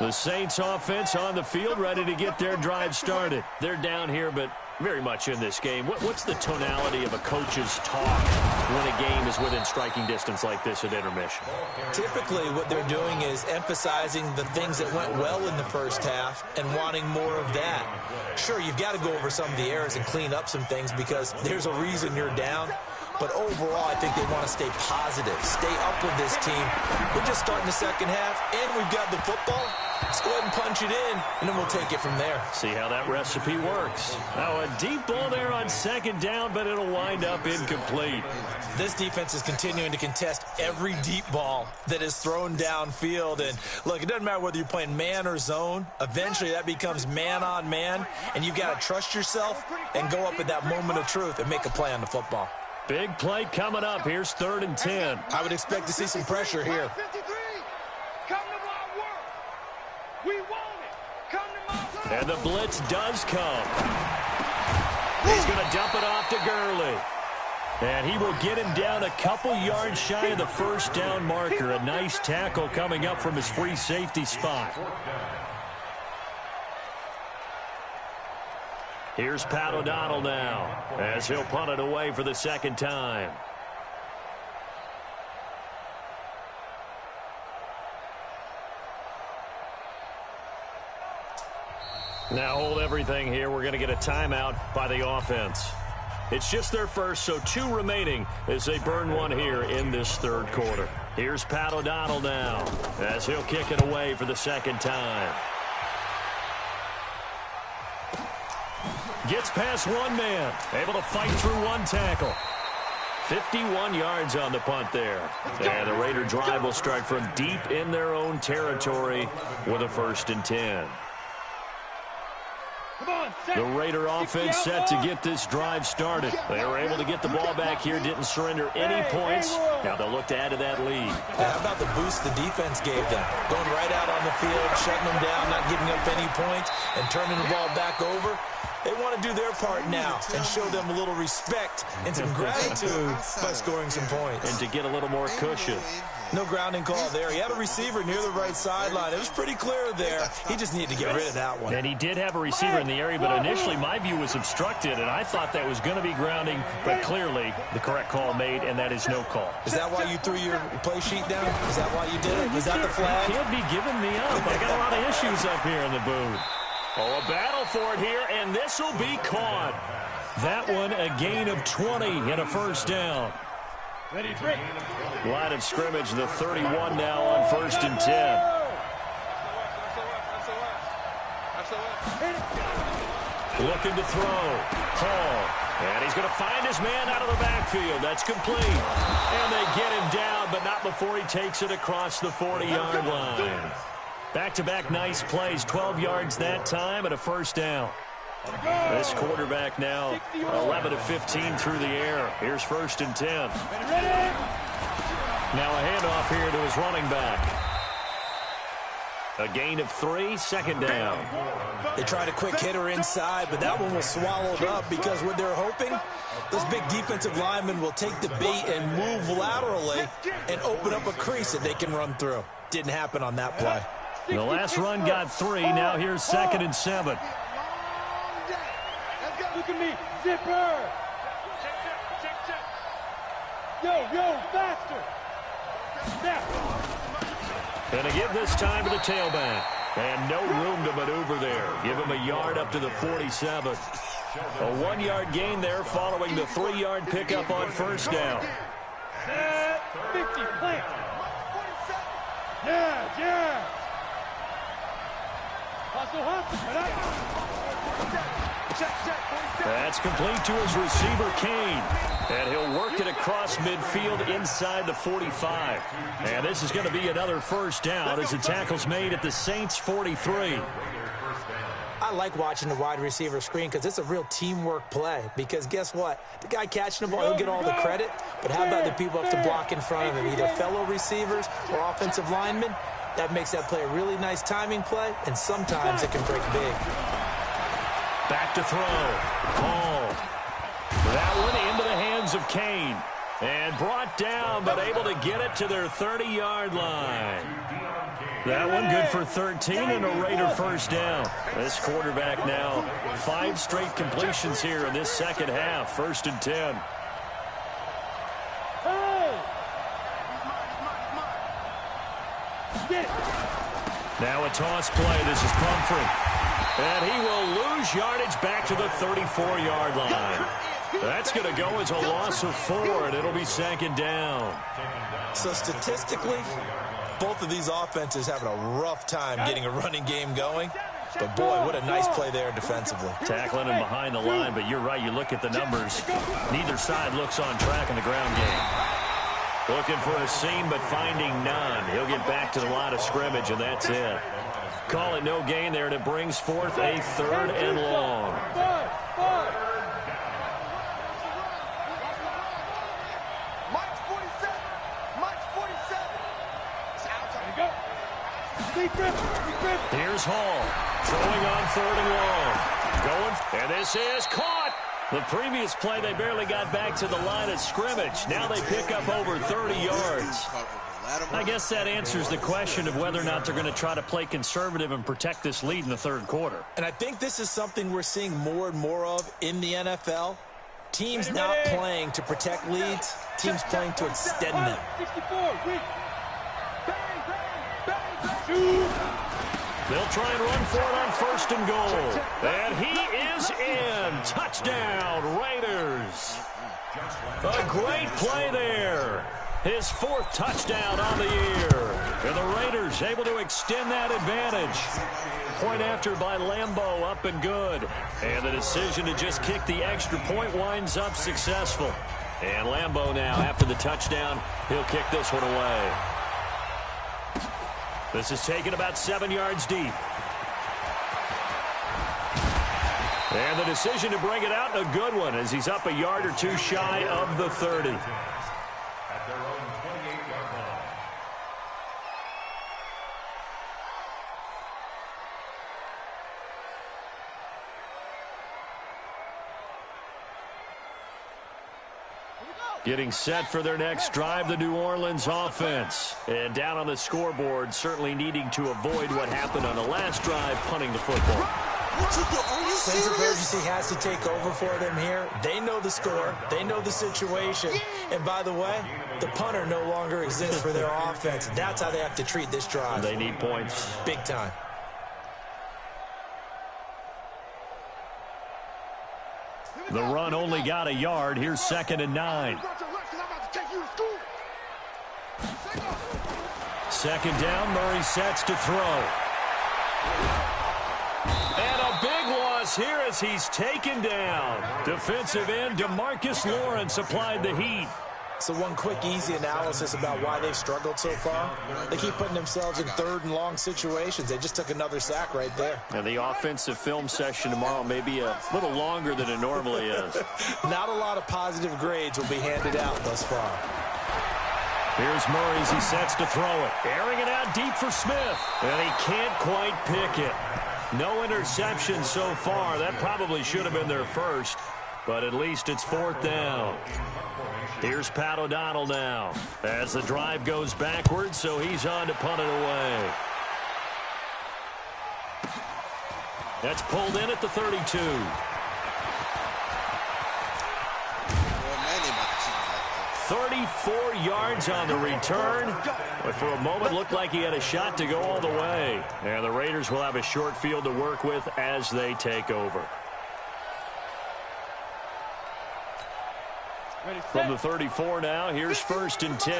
E: The Saints offense on the field, ready to get their drive started. They're down here, but very much in this game. What's the tonality of a coach's talk when a game is within striking distance like this at intermission?
G: Typically, what they're doing is emphasizing the things that went well in the first half and wanting more of that. Sure, you've got to go over some of the errors and clean up some things because there's a reason you're down. But overall, I think they want to stay positive, stay up with this team. We're just starting the second half, and we've got the football. Let's go ahead and punch it in, and then we'll take it from there.
E: See how that recipe works. Now a deep ball there on second down, but it'll wind up incomplete.
G: This defense is continuing to contest every deep ball that is thrown downfield. And look, it doesn't matter whether you're playing man or zone. Eventually that becomes man on man, and you've got to trust yourself and go up at that moment of truth and make a play on the football.
E: Big play coming up. Here's 3rd and 10.
G: I would expect to see some pressure here.
F: 53. Come to my work. We want it. Come to my work.
E: And the blitz does come. He's going to dump it off to Gurley. And he will get him down a couple yards shy of the first down marker. A nice tackle coming up from his free safety spot. Here's Pat O'Donnell now, as he'll punt it away for the second time. Now hold everything here. We're going to get a timeout by the offense. It's just their first, so 2 remaining as they burn one here in this 3rd quarter. Here's Pat O'Donnell now, as he'll kick it away for the second time. Gets past one man, able to fight through one tackle. 51 yards on the punt there. And the Raider drive will start from deep in their own territory with a 1st and 10. The Raider offense set to get this drive started. They were able to get the ball back here, didn't surrender any points. Now they'll look to add to that lead.
G: How about the boost the defense gave them? Going right out on the field, shutting them down, not giving up any points, and turning the ball back over. They want to do their part now and show them a little respect and some gratitude by scoring some points.
E: And to get a little more cushion.
G: No grounding call there. He had a receiver near the right sideline. It was pretty clear there. He just needed to get rid of that one.
E: And he did have a receiver in the area, but initially my view was obstructed, and I thought that was going to be grounding, but clearly the correct call made, and that is no call.
G: Is that why you threw your play sheet down? Is that why you did it? Was that the flag?
E: You can't be giving me up. I got a lot of issues up here in the booth. Oh, a battle for it here, and this will be caught. That one, a gain of 20 and a 1st down.
F: Ready, break.
E: Line of scrimmage, the 31 now on 1st and 10. Looking to throw. Hall. And he's going to find his man out of the backfield. That's complete. And they get him down, but not before he takes it across the 40-yard line. Back-to-back nice plays, 12 yards that time and a 1st down. This quarterback now 11 of 15 through the air. Here's 1st and 10. Now a handoff here to his running back. A gain of 3, 2nd down.
G: They tried a quick hitter inside, but that one was swallowed up because what they're hoping, those big defensive linemen will take the bait and move laterally and open up a crease that they can run through. Didn't happen on that play.
E: The last run got 3. Now here's 2nd and 7.
F: Look at me, zipper. Yo, faster.
E: Going to give this time to the tailback. And no room to maneuver there. Give him a yard up to the 47. A 1-yard gain there following the 3-yard pickup on 1st down.
F: 50, plant. Yeah.
E: That's complete to his receiver, Kane. And he'll work it across midfield inside the 45. And this is going to be another 1st down as the tackle's made at the Saints' 43.
G: I like watching the wide receiver screen because it's a real teamwork play. Because guess what? The guy catching the ball, he'll get all the credit. But how about the people up to block in front of him, either fellow receivers or offensive linemen? That makes that play a really nice timing play, and sometimes it can break big.
E: Back to throw. Hall. That one into the hands of Kane. And brought down, but able to get it to their 30-yard line. That one good for 13 and a Raider 1st down. This quarterback now 5 straight completions here in this second half. 1st and 10. Now a toss play. This is Pumphrey. And he will lose yardage back to the 34-yard line. That's going to go as a loss of 4, and it'll be 2nd down.
G: So statistically, both of these offenses having a rough time getting a running game going. But, boy, what a nice play there defensively.
E: Tackling him behind the line, but you're right. You look at the numbers. Neither side looks on track in the ground game. Looking for a seam, but finding none. He'll get back to the line of scrimmage, and that's it. Call it no gain there, and it brings forth a 3rd and long. Here's Hall, throwing on 3rd and long. Going, and this is caught. The previous play, they barely got back to the line of scrimmage. Now they pick up over 30 yards. I guess that answers the question of whether or not they're going to try to play conservative and protect this lead in the 3rd quarter.
G: And I think this is something we're seeing more and more of in the NFL. Teams not playing to protect leads, teams playing to extend them.
E: They'll try and run for it on 1st and goal. And he is in. Touchdown, Raiders. A great play there. His 4th touchdown on the year. And the Raiders able to extend that advantage. Point after by Lambeau, up and good. And the decision to just kick the extra point winds up successful. And Lambeau now, after the touchdown, he'll kick this one away. This is taken about 7 yards deep. And the decision to bring it out, a good one, as he's up a yard or 2 shy of the 30.
B: At their own 28-yard line.
E: Getting set for their next drive, the New Orleans offense. And down on the scoreboard, certainly needing to avoid what happened on the last drive, punting the football.
G: Sense of urgency has to take over for them here. They know the score. They know the situation. And by the way, the punter no longer exists for their offense. That's how they have to treat this drive.
E: They need points.
G: Big time.
E: The run only got a yard. Here's 2nd and 9. 2nd down, Murray sets to throw. And a big loss here as he's taken down. Defensive end DeMarcus Lawrence applied the heat.
G: So one quick, easy analysis about why they've struggled so far. They keep putting themselves in 3rd and long situations. They just took another sack right there.
E: And the offensive film session tomorrow may be a little longer than it normally is.
G: Not a lot of positive grades will be handed out thus far.
E: Here's Murray as he sets to throw it. Airing it out deep for Smith. And he can't quite pick it. No interception so far. That probably should have been their first. But at least it's 4th down. Here's Pat O'Donnell now as the drive goes backwards, so he's on to punt it away. That's pulled in at the 32. 34 yards on the return. But for a moment, looked like he had a shot to go all the way. And the Raiders will have a short field to work with as they take over. From the 34 now, here's 1st and 10.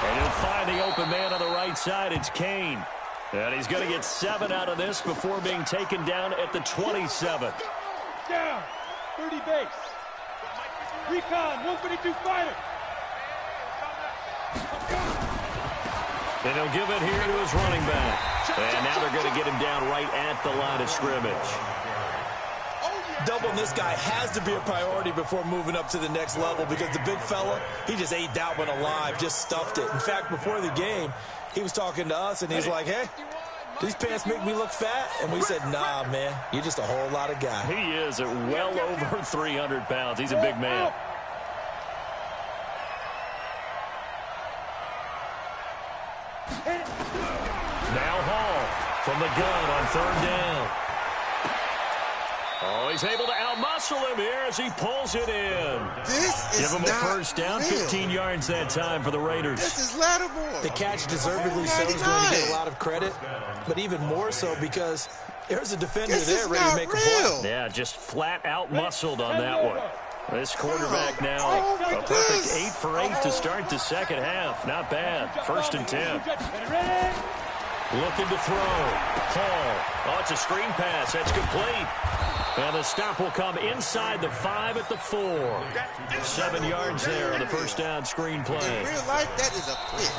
E: And he'll find the open man on the right side. It's Kane. And he's going to get 7 out of this before being taken down at the 27.
I: Down, 30 base. Recon, 152 fighter.
E: And he'll give it here to his running back. And now they're going to get him down right at the line of scrimmage.
G: Doubling this guy has to be a priority before moving up to the next level because the big fella, he just ate that one alive, just stuffed it. In fact, before the game, he was talking to us, and he's like, hey, these pants make me look fat? And we said, nah, man, you're just a whole lot of guy.
E: He is at well over 300 pounds. He's a big man. Now Hall from the gun on 3rd down. Oh, he's able to outmuscle him here as he pulls it in.
H: This is
E: Give him a first down,
H: real.
E: 15 yards that time for the Raiders.
H: This is Lattimore.
G: The catch deservedly so is going to get a lot of credit, but even more so because there's a defender there ready to make a play.
E: Yeah, just flat out muscled on that one. This quarterback now, a perfect 8 for 8 to start the second half. Not bad. 1st and 10. Looking to throw. Hall. Oh, it's a screen pass. That's complete. And the stop will come inside the 5 at the 4. 7 yards there on the first down screen play.
H: In real life, that is a pick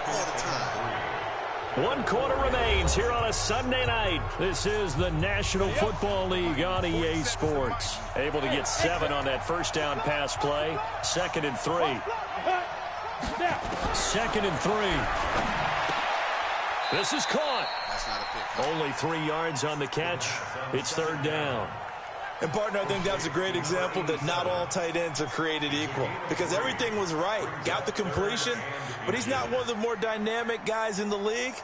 H: all the time.
E: 1 quarter remains here on a Sunday night. This is the National Football League on EA Sports. Able to get 7 on that first down pass play. 2nd and 3. 2nd and 3. This is caught.
H: That's not a pick.
E: Only 3 yards on the catch. It's 3rd down.
G: And, partner, I think that's a great example that not all tight ends are created equal because everything was right. Got the completion, but he's not one of the more dynamic guys in the league.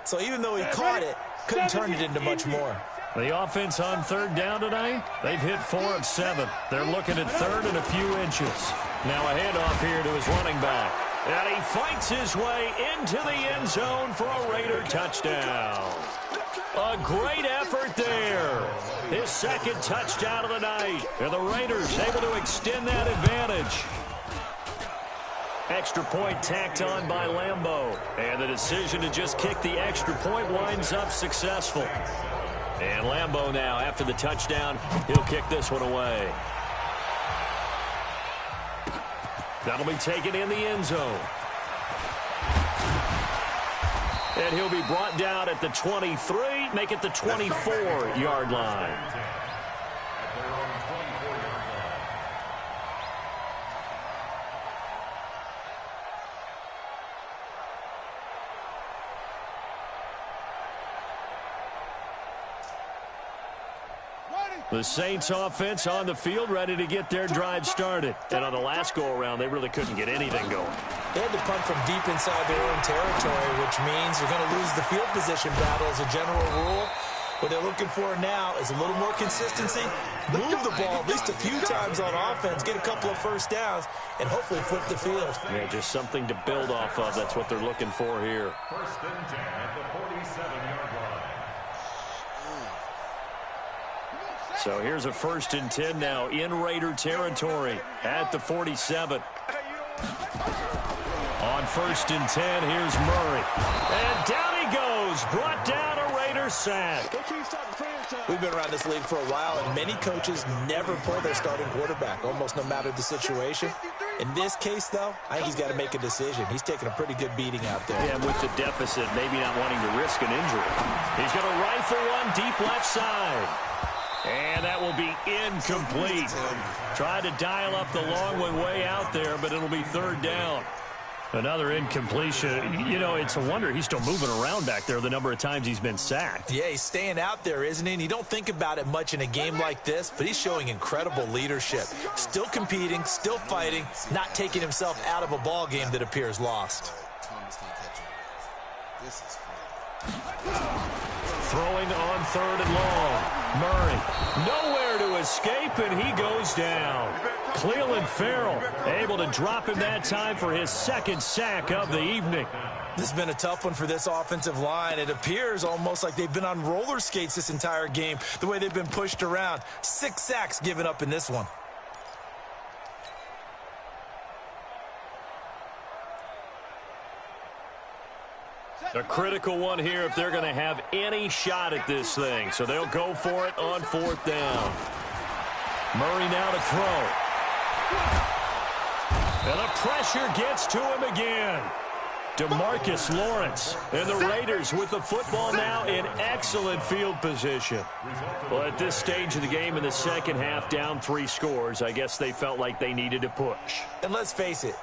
G: So even though he caught it, couldn't turn it into much more.
E: The offense on 3rd down tonight, they've hit 4 of 7. They're looking at 3rd and a few inches. Now a handoff here to his running back. And he fights his way into the end zone for a Raider touchdown. A great effort there. His 2nd touchdown of the night. And the Raiders able to extend that advantage. Extra point tacked on by Lambeau. And the decision to just kick the extra point winds up successful. And Lambeau now, after the touchdown, he'll kick this one away. That'll be taken in the end zone. And he'll be brought down at the 23, make it the 24-yard line. The Saints offense on the field ready to get their drive started. And on the last go-around, they really couldn't get anything going.
G: They had to punt from deep inside their own territory, which means you're going to lose the field position battle as a general rule. What they're looking for now is a little more consistency, move the ball at least a few times on offense, get a couple of first downs, and hopefully flip the field.
E: Yeah, just something to build off of. That's what they're looking for here.
B: 1st and 10 at the 47-yard line.
E: So here's a 1st and 10 now in Raider territory at the 47. On 1st and 10, here's Murray. And down he goes, brought down a Raider sack.
G: We've been around this league for a while, and many coaches never pull their starting quarterback, almost no matter the situation. In this case, though, I think he's got to make a decision. He's taking a pretty good beating out there.
E: Yeah, with the deficit, maybe not wanting to risk an injury. He's going to rifle one deep left side. And that will be incomplete. Tried to dial up the long one way out there, but it'll be 3rd down. Another incompletion. You know, it's a wonder he's still moving around back there the number of times he's been sacked.
G: Yeah, he's staying out there, isn't he? And you don't think about it much in a game like this, but he's showing incredible leadership. Still competing, still fighting, not taking himself out of a ball game that appears lost.
H: Thomas can't catch him. This is crazy.
E: Throwing on 3rd and long. Murray, nowhere to escape, and he goes down. Cleveland Farrell able to drop him that time for his 2nd sack of the evening.
G: This has been a tough one for this offensive line. It appears almost like they've been on roller skates this entire game, the way they've been pushed around. 6 sacks given up in this one.
E: A critical one here if they're going to have any shot at this thing. So they'll go for it on 4th down. Murray now to throw. And the pressure gets to him again. DeMarcus Lawrence. And the Raiders with the football now in excellent field position. Well, at this stage of the game in the second half, down 3 scores, I guess they felt like they needed to push.
G: And let's face it,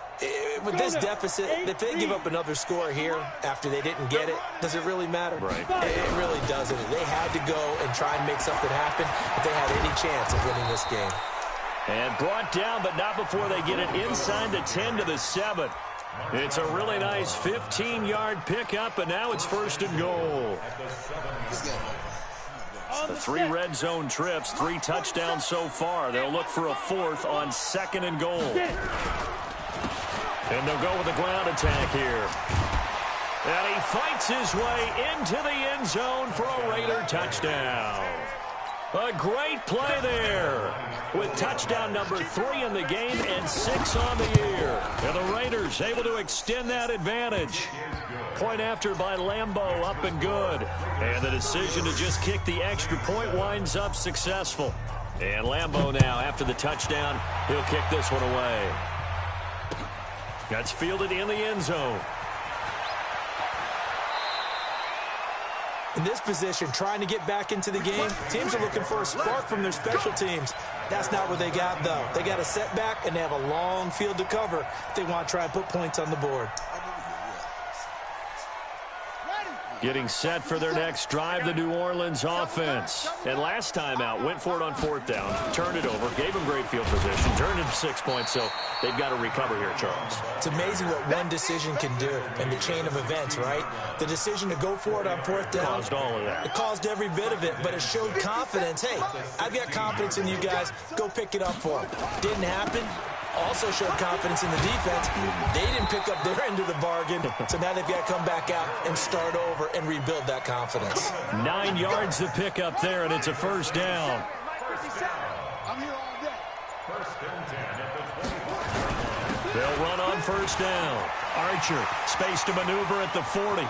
G: with this deficit, if they give up another score here after they didn't get it, does it really matter?
E: Right.
G: It really doesn't. They had to go and try and make something happen if they had any chance of winning this game.
E: And brought down, but not before they get it inside the 10 to the 7. It's a really nice 15-yard pickup, and now it's 1st and goal. The 3 red zone trips, 3 touchdowns so far. They'll look for a 4th on 2nd and goal. And they'll go with the ground attack here. And he fights his way into the end zone for a Raider touchdown. A great play there with touchdown number 3 in the game and 6 on the year. And the Raiders able to extend that advantage. Point after by Lambeau, up and good. And the decision to just kick the extra point winds up successful. And Lambeau now, after the touchdown, he'll kick this one away. That's fielded in the end zone.
G: In this position, trying to get back into the game, teams are looking for a spark from their special teams. That's not what they got, though. They got a setback, and they have a long field to cover if they want to try and put points on the board.
E: Getting set for their next drive, the New Orleans offense. And last time out, went for it on 4th down, turned it over, gave them great field position, turned it 6 points, so they've got to recover here, Charles.
G: It's amazing what one decision can do in the chain of events, right? The decision to go for it on 4th down.
E: Caused all of that.
G: It caused every bit of it, but it showed confidence. Hey, I've got confidence in you guys. Go pick it up for them. Didn't happen. Also showed confidence in the defense. They didn't pick up their end of the bargain, so now they've got to come back out and start over and rebuild that confidence.
E: 9 yards to pick up there, and it's a 1st down.
B: I'm here all day.
E: They'll run on 1st down. Archer, space to maneuver at the 40.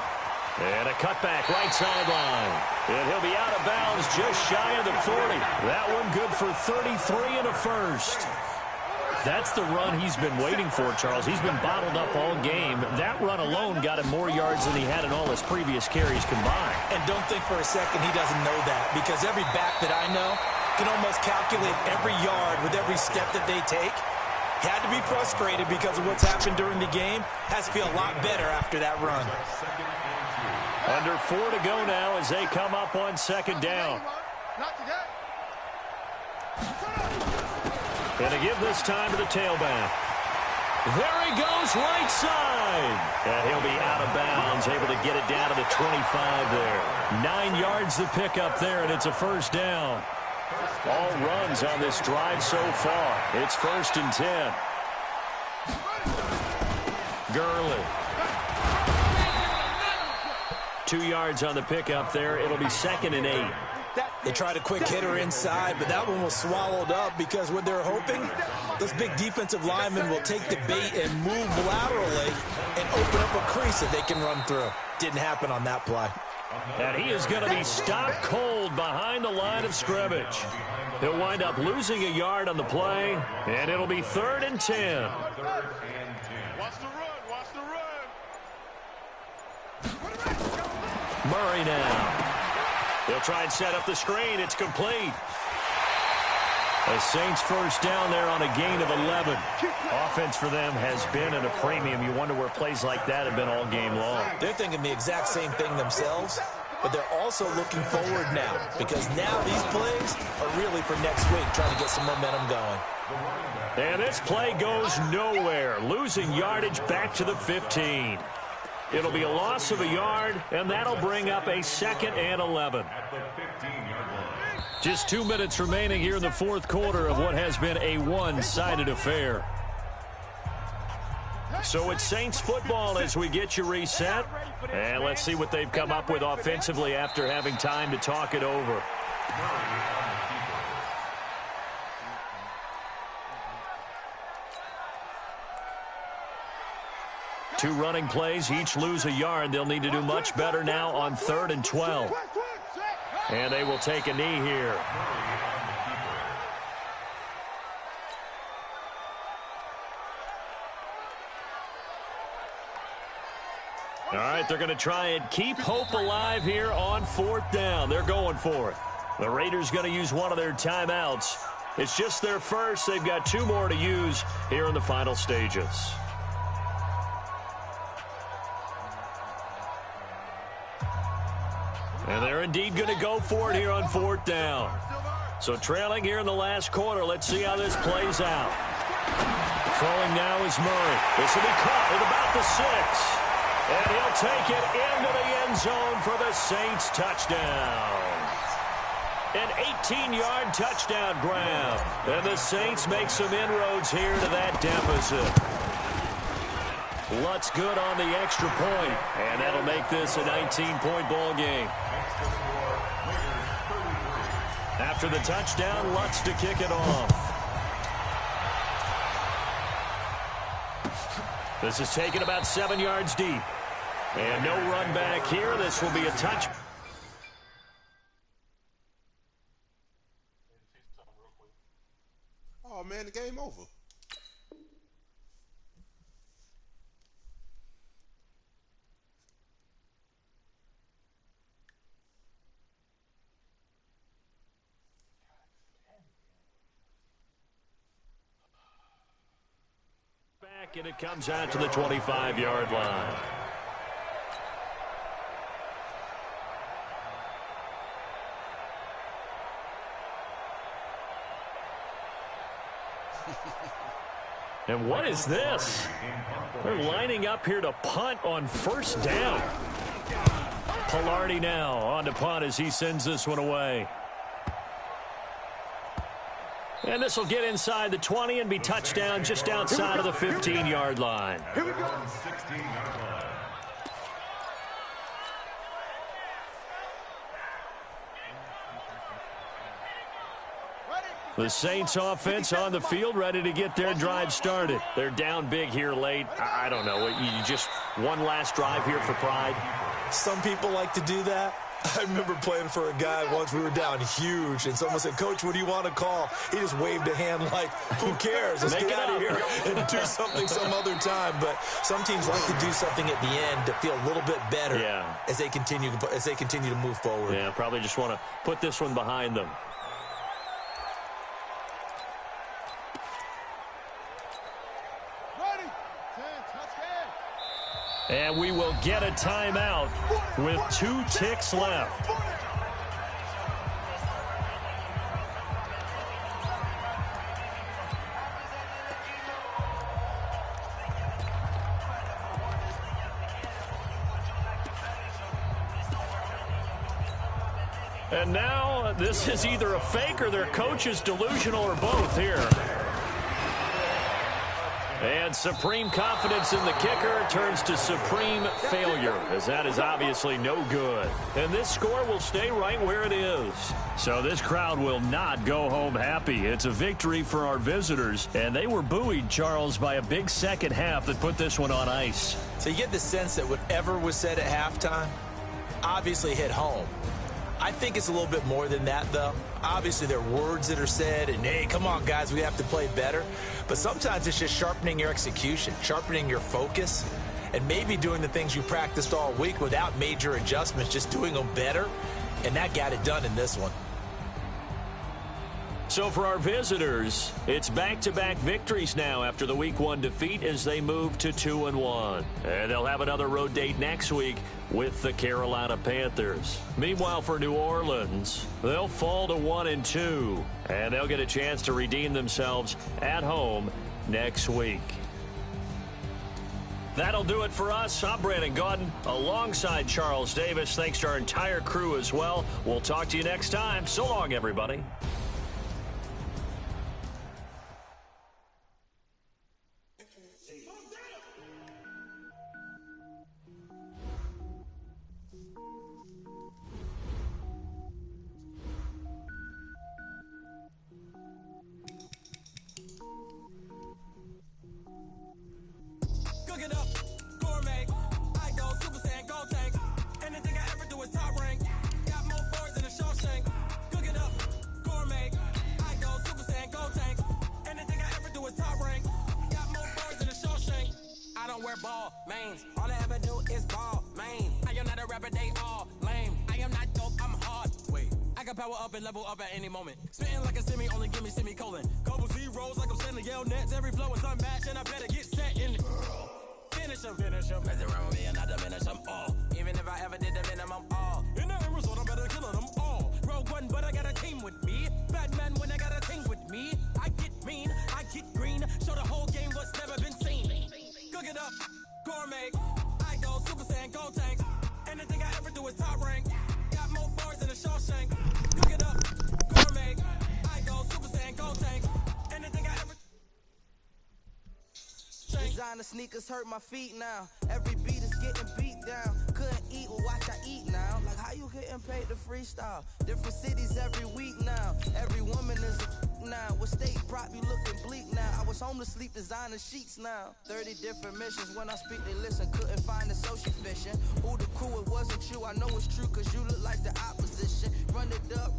E: And a cutback right sideline. And he'll be out of bounds just shy of the 40. That one good for 33 and a 1st. That's the run he's been waiting for, Charles. He's been bottled up all game. That run alone got him more yards than he had in all his previous carries combined.
G: And don't think for a second he doesn't know that, because every back that I know can almost calculate every yard with every step that they take. Had to be frustrated because of what's happened during the game. Has to feel a lot better after that run.
E: Under 4 to go now as they come up on 2nd down.
B: Not today.
E: And to give this time to the tailback. There he goes, right side. And he'll be out of bounds, able to get it down to the 25 there. 9 yards to pick up there, and it's a 1st down. All runs on this drive so far. It's 1st and 10. Gurley. 2 yards on the pickup there. It'll be 2nd and 8.
G: They tried a quick hitter inside, but that one was swallowed up because what they're hoping, those big defensive linemen will take the bait and move laterally and open up a crease that they can run through. Didn't happen on that play.
E: And he is going to be stopped cold behind the line of scrimmage. He'll wind up losing a yard on the play, and it'll be 3rd and 10.
B: Watch the run. Watch the run.
E: Murray now. They'll try and set up the screen. It's complete. The Saints 1st down there on a gain of 11. Offense for them has been at a premium. You wonder where plays like that have been all game long.
G: They're thinking the exact same thing themselves, but they're also looking forward now, because now these plays are really for next week, trying to get some momentum going.
E: And this play goes nowhere, losing yardage back to the 15. It'll be a loss of a yard, and that'll bring up a 2nd and 11. Just 2 minutes remaining here in the 4th quarter of what has been a one-sided affair. So it's Saints football as we get you reset. And let's see what they've come up with offensively after having time to talk it over. Two running plays, each lose a yard. They'll need to do much better now on 3rd and 12. And they will take a knee here. All right, they're going to try and keep hope alive here on 4th down. They're going for it. The Raiders going to use one of their timeouts. It's just their first. They've got 2 more to use here in the final stages. And they're indeed going to go for it here on 4th down. So trailing here in the last quarter. Let's see how this plays out. Throwing now is Murray. This will be caught at about the 6. And he'll take it into the end zone for the Saints touchdown. An 18-yard touchdown grab. And the Saints make some inroads here to that deficit. Lutz good on the extra point, and that'll make this a 19-point ball game. After the touchdown, Lutz to kick it off. This is taken about 7 yards deep. And no run back here. This will be a touch.
H: Oh, man, the game over.
E: Back, and it comes out to the 25-yard line. And what is this? They're lining up here to punt on first down. Pilardi now on to punt as he sends this one away. And this will get inside the 20 and be touchdown just outside of the 15-yard line.
B: Here we go.
E: The Saints offense on the field, ready to get their drive started. They're down big here late. I don't know. You just one last drive here for pride?
G: Some people like to do that. I remember playing for a guy once. We were down huge, and someone said, "Coach, what do you want to call?" He just waved a hand like, "Who cares? Let's get out of here and do something some other time." But some teams like to do something at the end to feel a little bit better as they continue to move forward.
E: Yeah, probably just want to put this one behind them. And we will get a timeout with 2 ticks left. And now this is either a fake or their coach is delusional or both here. And supreme confidence in the kicker turns to supreme failure, as that is obviously no good. And this score will stay right where it is. So this crowd will not go home happy. It's a victory for our visitors, and they were buoyed, Charles, by a big second half that put this one on ice.
G: So you get the sense that whatever was said at halftime obviously hit home. I think it's a little bit more than that, though. Obviously, there are words that are said, and, hey, come on, guys, we have to play better. But sometimes it's just sharpening your execution, sharpening your focus, and maybe doing the things you practiced all week without major adjustments, just doing them better, and that got it done in this one.
E: So for our visitors, it's back-to-back victories now after the Week 1 defeat as they move to 2-1. And they'll have another road date next week with the Carolina Panthers. Meanwhile, for New Orleans, they'll fall to 1-2, and they'll get a chance to redeem themselves at home next week. That'll do it for us. I'm Brandon Gaudin alongside Charles Davis. Thanks to our entire crew as well. We'll talk to you next time. So long, everybody.
J: Cooking up, gourmet. I go Super Saiyan, gold tank. Anything I ever do is top rank. Got more boards than a Shawshank. Cooking up, gourmet. I go Super Saiyan, gold tank. Anything I ever do is top rank. Got more boards than a Shawshank. I don't wear ball mains. All I ever do is ball main. I am not a rapper, they all lame. I am not dope, I'm hard. Wait, I can power up and level up at any moment. Spitting like a semi, only give me semicolon. Couple zeros like I'm sending yell nets. Every flow is unmatched and I better get set in. Finish them, mess around with me and I diminish them all. Even if I ever did the minimum all. In the end result, I better kill them all. Rogue One, but I got a team with me. Batman when I got a team with me. I get mean, I get green. Show the whole game what's never been seen. Cook it up, gourmet. I go Super Saiyan, gold tank. Anything I ever do is top rank. Got more bars than a Shawshank. Cook it up.
A: Designer sneakers hurt my feet now. Every beat is getting beat down. Couldn't eat, well watch I eat now. Like how you getting paid to freestyle? Different cities every week now. Every woman is a now. What state prop you looking bleak now? I was home to sleep, designer sheets now. 30 different missions. When I speak they listen. Couldn't find the social fishing. Who the crew, it wasn't you. I know it's true cause you look like the opposition. Run it up,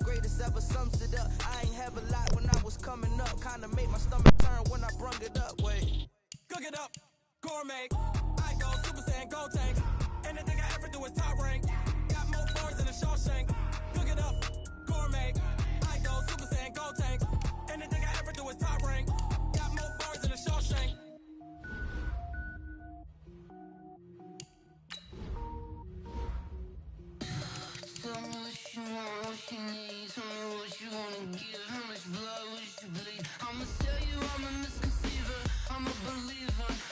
A: greatest ever sums it up. I ain't have a lot when I was coming up. Kinda made my stomach turn when I brung it up. Wait.
J: Cook it up, gourmet. I go Super Saiyan, gold tank. Anything I ever do is top rank. Got more bars than a Shawshank. Cook it up, gourmet. I go Super Saiyan, gold tank. Anything I ever do is top rank. Got more bars than a Shawshank.
D: Tell me what you want, what you need. Tell me what you wanna give. How much blood would you bleed? I'ma tell you I'm a misconceiver. I'm a believer.